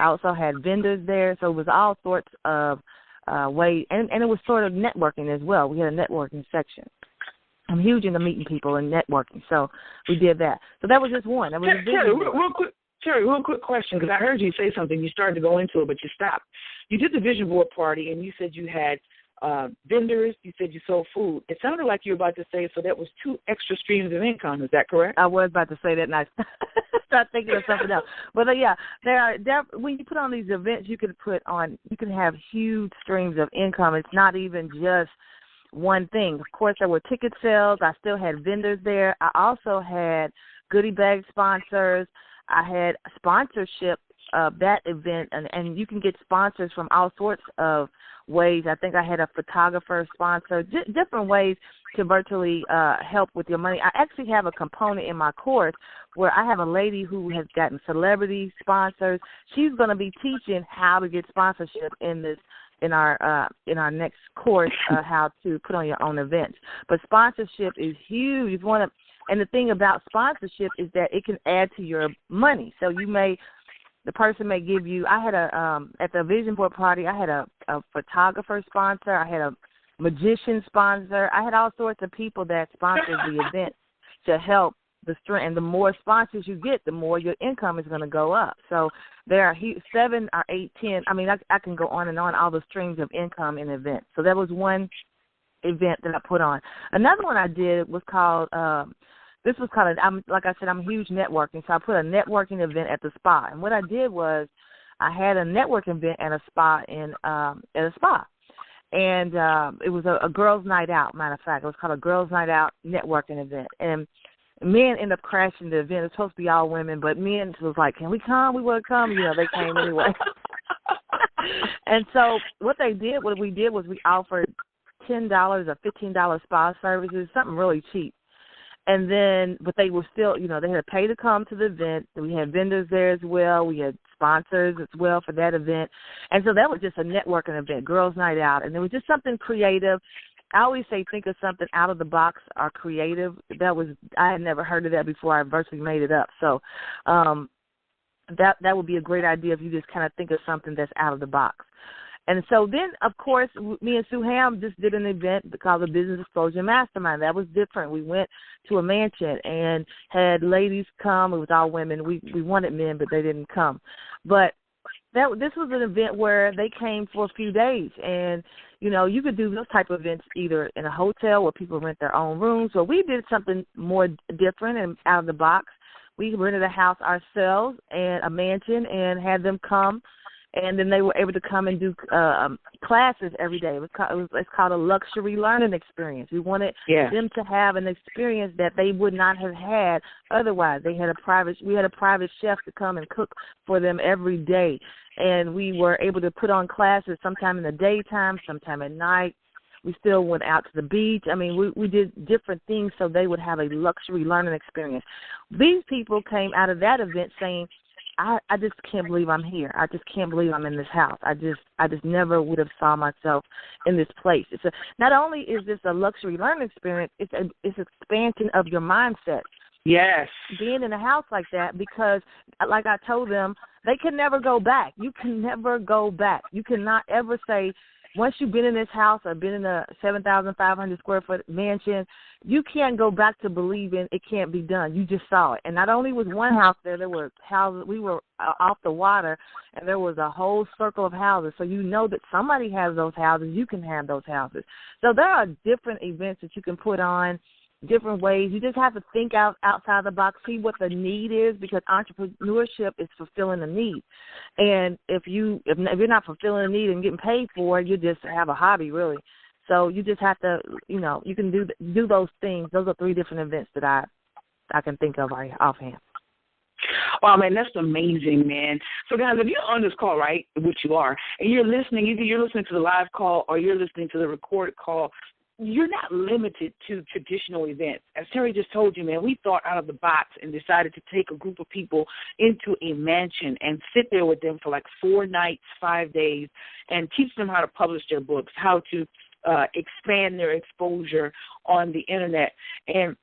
I also had vendors there, so it was all sorts of ways, and it was sort of networking as well. We had a networking section. I'm huge into meeting people and networking, so we did that. So that was just one. That was a Terry, real quick question, because I heard you say something. You started to go into it, but you stopped. You did the vision board party, and you said you had vendors. You said you sold food. It sounded like you were about to say, so that was 2 extra streams of income. Is that correct? I was about to say that, and I started thinking of something else. But yeah, when you put on these events, you can have huge streams of income. It's not even just one thing. Of course, there were ticket sales. I still had vendors there. I also had goodie bag sponsors. I had sponsorship of that event, and you can get sponsors from all sorts of ways. I think I had a photographer sponsor, different ways to virtually help with your money. I actually have a component in my course where I have a lady who has gotten celebrity sponsors. She's going to be teaching how to get sponsorship in our next course, how to put on your own events. But sponsorship is huge. If you want to, and the thing about sponsorship is that it can add to your money. So the person may give you. I had at the vision board party, I had a photographer sponsor. I had a magician sponsor. I had all sorts of people that sponsored the event to help the strength. And the more sponsors you get, the more your income is going to go up. So there are 7 or 8, 10. I mean, I can go on and on, all the streams of income in events. So that was one event that I put on. Another one I did was called, like I said, I'm huge networking. So I put a networking event at the spa. And what I did was I had a networking event at a spa at a spa. And it was a girls' night out, matter of fact. It was called a girls' night out networking event. And men ended up crashing the event. It was supposed to be all women, but men was like, can we come? We want to come. They came anyway. And so what we did was we offered $10 or $15 spa services, something really cheap. And then, but they were still, they had to pay to come to the event. We had vendors there as well. We had sponsors as well for that event. And so that was just a networking event, girls' night out. And there was just something creative. I always say think of something out of the box or creative. I had never heard of that before. I virtually made it up. So that would be a great idea if you just kind of think of something that's out of the box. And so then, of course, me and Sue Ham just did an event called the Business Explosion Mastermind. That was different. We went to a mansion and had ladies come. It was all women. We wanted men, but they didn't come. But this was an event where they came for a few days. And, you could do those type of events either in a hotel where people rent their own rooms, or we did something more different and out of the box. We rented a house ourselves and a mansion and had them come. And then they were able to come and do classes every day. It's called a luxury learning experience. We wanted them to have an experience that they would not have had otherwise. We had a private chef to come and cook for them every day. And we were able to put on classes sometime in the daytime, sometime at night. We still went out to the beach. I mean, we did different things so they would have a luxury learning experience. These people came out of that event saying, I just can't believe I'm here. I just can't believe I'm in this house. I just never would have saw myself in this place. Not only is this a luxury learning experience, it's expansion of your mindset. Yes. Being in a house like that, because like I told them, they can never go back. You can never go back. You cannot ever say, once you've been in this house or been in a 7,500 square foot mansion, you can't go back to believing it can't be done. You just saw it. And not only was one house there were houses. We were off the water, and there was a whole circle of houses. So you know that somebody has those houses. You can have those houses. So there are different events that you can put on, different ways. You just have to think outside the box, see what the need is, because entrepreneurship is fulfilling a need. And if you're not fulfilling a need and getting paid for it, you just have a hobby, really. So you just have to, you can do those things. Those are 3 different events that I can think of right offhand. Wow, man, that's amazing, man. So, guys, if you're on this call, right, which you are, and you're listening, either you're listening to the live call or you're listening to the recorded call, you're not limited to traditional events. As Terry just told you, man, we thought out of the box and decided to take a group of people into a mansion and sit there with them for like 4 nights, 5 days, and teach them how to publish their books, how to expand their exposure on the Internet. And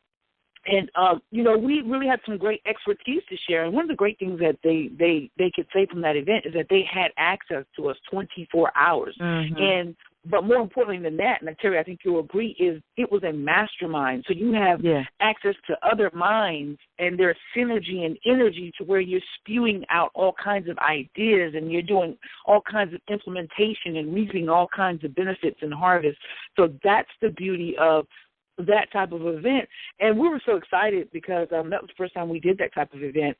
And, we really had some great expertise to share. And one of the great things that they could say from that event is that they had access to us 24 hours. Mm-hmm. But more importantly than that, and Terry, I think you'll agree, is it was a mastermind. So you have access to other minds and their synergy and energy to where you're spewing out all kinds of ideas and you're doing all kinds of implementation and reaping all kinds of benefits and harvest. So that's the beauty of that type of event. And we were so excited because that was the first time we did that type of event.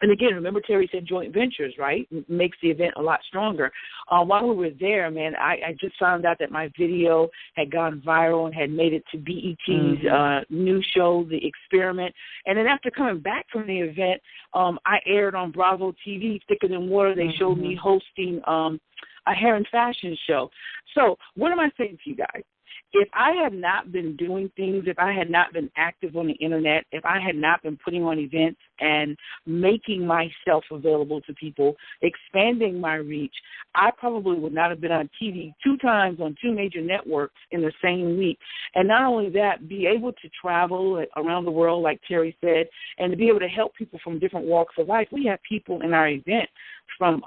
And again, remember Terry said joint ventures, right? Makes the event a lot stronger. While we were there, man, I just found out that my video had gone viral and had made it to BET's new show, The Experiment. And then after coming back from the event, I aired on Bravo TV, Thicker Than Water. They showed me hosting a hair and fashion show. So what am I saying to you guys? If I had not been doing things, if I had not been active on the Internet, if I had not been putting on events and making myself available to people, expanding my reach, I probably would not have been on TV 2 times on 2 major networks in the same week. And not only that, be able to travel around the world, like Terry said, and to be able to help people from different walks of life. We have people in our event from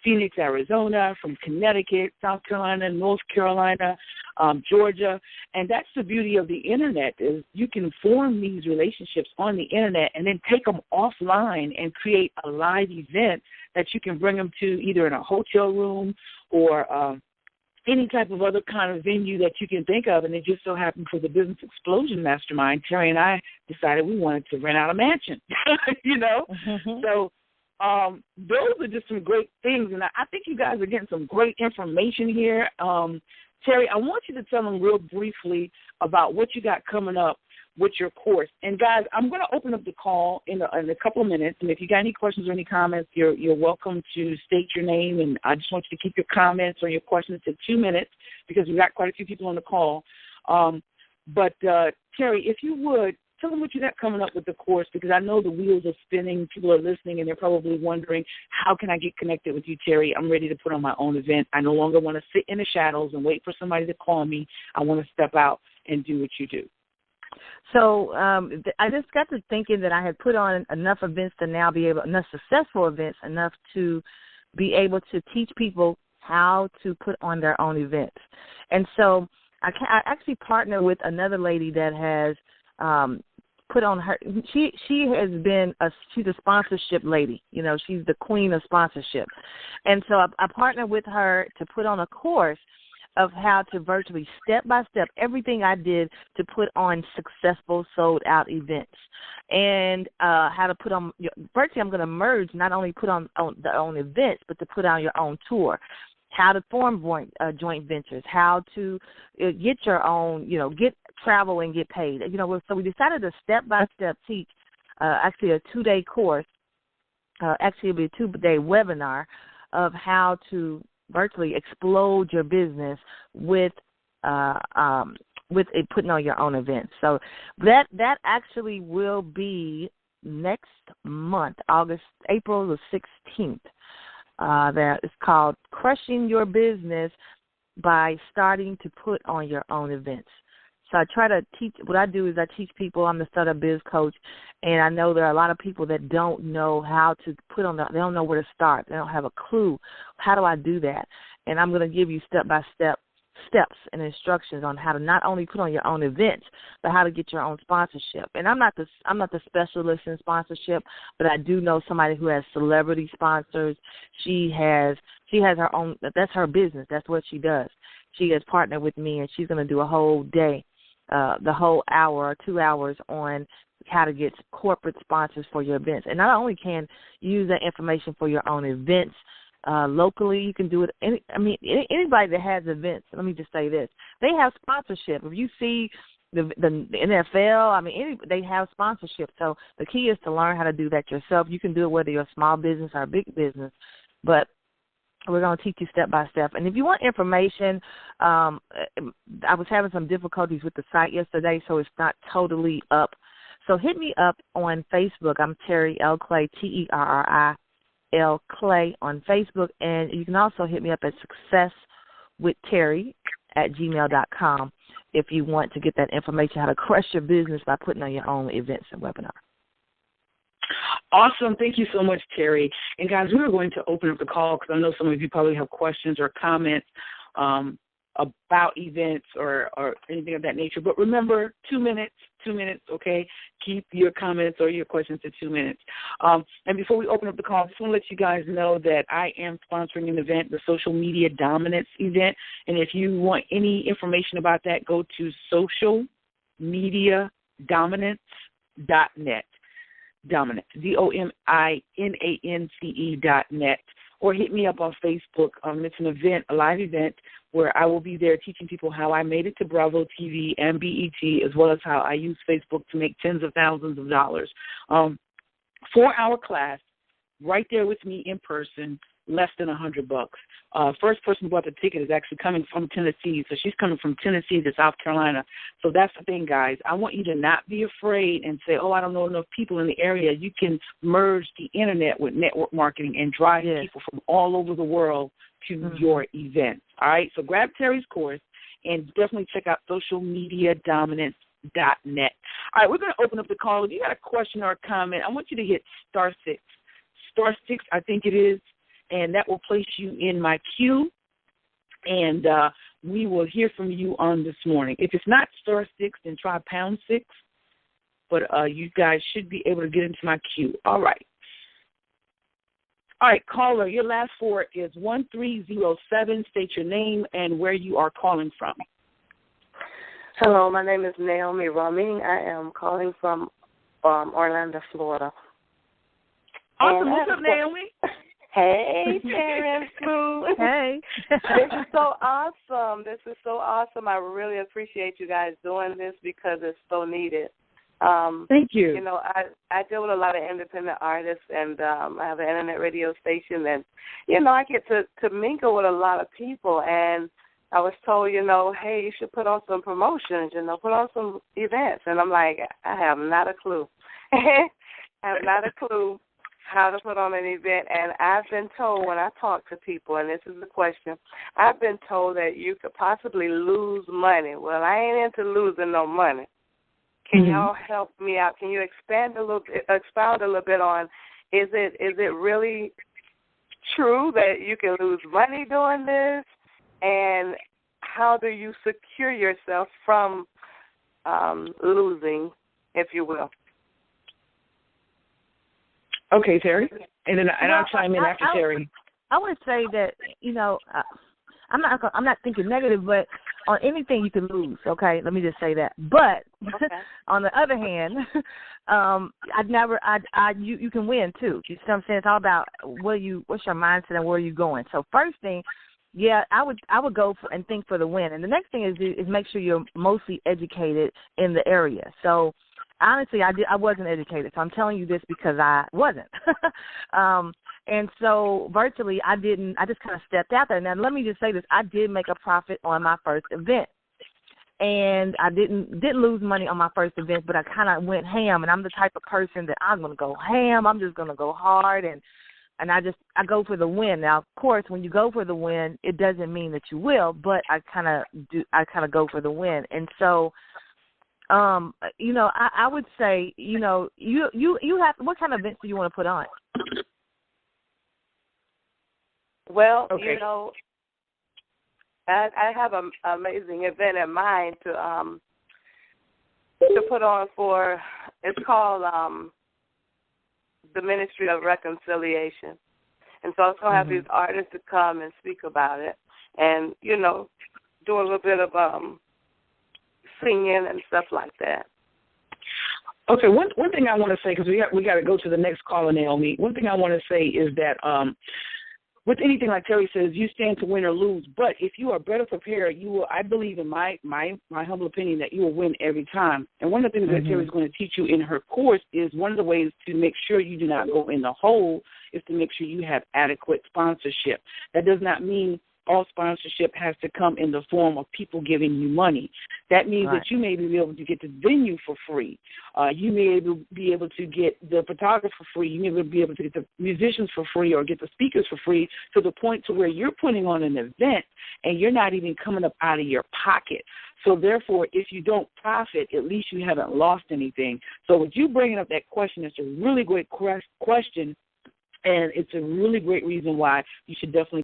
Phoenix, Arizona, from Connecticut, South Carolina, North Carolina, Georgia. And that's the beauty of the Internet, is you can form these relationships on the Internet and then take them offline and create a live event that you can bring them to either in a hotel room or any type of other kind of venue that you can think of. And it just so happened for the Business Explosion Mastermind, Terry and I decided we wanted to rent out a mansion, So those are just some great things, and I think you guys are getting some great information here. Terry, I want you to tell them real briefly about what you got coming up with your course. And, guys, I'm going to open up the call in a couple of minutes, and if you got any questions or any comments, you're welcome to state your name, and I just want you to keep your comments or your questions to 2 minutes because we've got quite a few people on the call. But, Terry, if you would, tell them what you got coming up with the course, because I know the wheels are spinning. People are listening, and they're probably wondering, how can I get connected with you, Terry? I'm ready to put on my own event. I no longer want to sit in the shadows and wait for somebody to call me. I want to step out and do what you do. So I just got to thinking that I had put on enough events to now be able, enough successful events, enough to be able to teach people how to put on their own events. And so I actually partner with another lady that has put on her, she has been she's a sponsorship lady. She's the queen of sponsorship. And so I partnered with her to put on a course of how to virtually step by step everything I did to put on successful sold out events, and how to put on virtually. I'm going to merge, not only put on their own events, but to put on your own tour. How to form joint ventures, how to get your own, get travel and get paid. So we decided to step-by-step teach, actually a 2-day course, actually it'll be a 2-day webinar of how to virtually explode your business with putting on your own events. So that actually will be next month, April the 16th. That is called Crushing Your Business by Starting to Put on Your Own Events. So I try to teach, what I do is I teach people, I'm the Startup Biz Coach, and I know there are a lot of people that don't know how to they don't know where to start. They don't have a clue. How do I do that? And I'm going to give you step-by-step steps and instructions on how to not only put on your own events, but how to get your own sponsorship. And I'm not the specialist in sponsorship, but I do know somebody who has celebrity sponsors. She has her own, that's her business. That's what she does. She has partnered with me, and she's going to do a whole day, the whole hour or 2 hours on how to get corporate sponsors for your events. And not only can you use that information for your own events, locally, you can do it. Anybody that has events, let me just say this, they have sponsorship. If you see the NFL, they have sponsorship. So the key is to learn how to do that yourself. You can do it whether you're a small business or a big business, but we're going to teach you step by step. And if you want information, I was having some difficulties with the site yesterday, so it's not totally up. So hit me up on Facebook. I'm Terry L. Clay, TerriL Clay on Facebook, and you can also hit me up at successwithterry@gmail.com. if you want to get that information, how to crush your business by putting on your own events and webinars. Awesome. Thank you so much, Terry. And, guys, we are going to open up the call because I know some of you probably have questions or comments about events or anything of that nature. But remember, 2 minutes, okay? Keep your comments or your questions to 2 minutes. And before we open up the call, I just want to let you guys know that I am sponsoring an event, the Social Media Dominance event. And if you want any information about that, go to socialmediadominance.net. Dominance, DOMINANCE.net, or hit me up on Facebook. It's an event, a live event, where I will be there teaching people how I made it to Bravo TV and BET, as well as how I use Facebook to make tens of thousands of dollars. 4-hour class, right there with me in person, less than $100. First person who bought the ticket is actually coming from Tennessee, so she's coming from Tennessee to South Carolina. So that's the thing, guys. I want you to not be afraid and say, oh, I don't know enough people in the area. You can merge the Internet with network marketing and drive people from all over the world to your event. All right, so grab Terry's course and definitely check out socialmediadominance.net. All right, we're going to open up the call. If you got a question or a comment, I want you to hit *6. *6, I think it is. And that will place you in my queue, and we will hear from you on this morning. If it's not *6, then try #6, but you guys should be able to get into my queue. All right. All right, caller, your last 4 is 1307. State your name and where you are calling from. Hello, my name is Naomi Rumming. I am calling from Orlando, Florida. Awesome. What's up, Naomi? Hey, Terrence. Hey. This is so awesome. I really appreciate you guys doing this because it's so needed. Thank you. You know, I deal with a lot of independent artists, and I have an internet radio station, and, you know, I get to mingle with a lot of people, and I was told, you know, hey, you should put on some promotions, you know, put on some events. And I'm like, I have not a clue. I have not a clue how to put on an event, and I've been told when I talk to people, and this is the question, I've been told that you could possibly lose money. Well, I ain't into losing no money. Can y'all help me out? Can you expound a little bit on, is it really true that you can lose money doing this, and how do you secure yourself from losing, if you will? Okay, Terry, and I'll chime in after Terry. I would say that, you know, I'm not thinking negative, but on anything you can lose. Okay, let me just say that. But on the other hand, you can win too. You see what I'm saying? It's all about what's your mindset and where are you going. So first thing, I would go and think for the win, and the next thing is make sure you're mostly educated in the area. So. Honestly, I wasn't educated, so I'm telling you this because I wasn't. And so virtually I just kind of stepped out there. Now, let me just say this. I did make a profit on my first event. And I didn't lose money on my first event, but I kind of went ham, and I'm the type of person that I'm going to go ham. I'm just going to go hard, and I go for the win. Now, of course, when you go for the win, it doesn't mean that you will, but I kind of go for the win. And so you know, I would say, you know, you have, what kind of events do you want to put on? Well, you know, I have an amazing event in mind to put on for. It's called the Ministry of Reconciliation, and so I was going to have these artists to come and speak about it, and you know, do a little bit of singing and stuff like that. Okay, one thing I want to say, because we got to go to the next caller, Naomi. One thing I want to say is that with anything, like Terry says, you stand to win or lose. But if you are better prepared, you will. I believe, in my humble opinion, that you will win every time. And one of the things that Terry is going to teach you in her course is one of the ways to make sure you do not go in the hole is to make sure you have adequate sponsorship. That does not mean all sponsorship has to come in the form of people giving you money. That means that you may be able to get the venue for free. You may be able to get the photographer for free. You may be able to get the musicians for free or get the speakers for free, to the point to where you're putting on an event and you're not even coming up out of your pocket. So therefore, if you don't profit, at least you haven't lost anything. So with you bringing up that question, it's a really great question, and it's a really great reason why you should definitely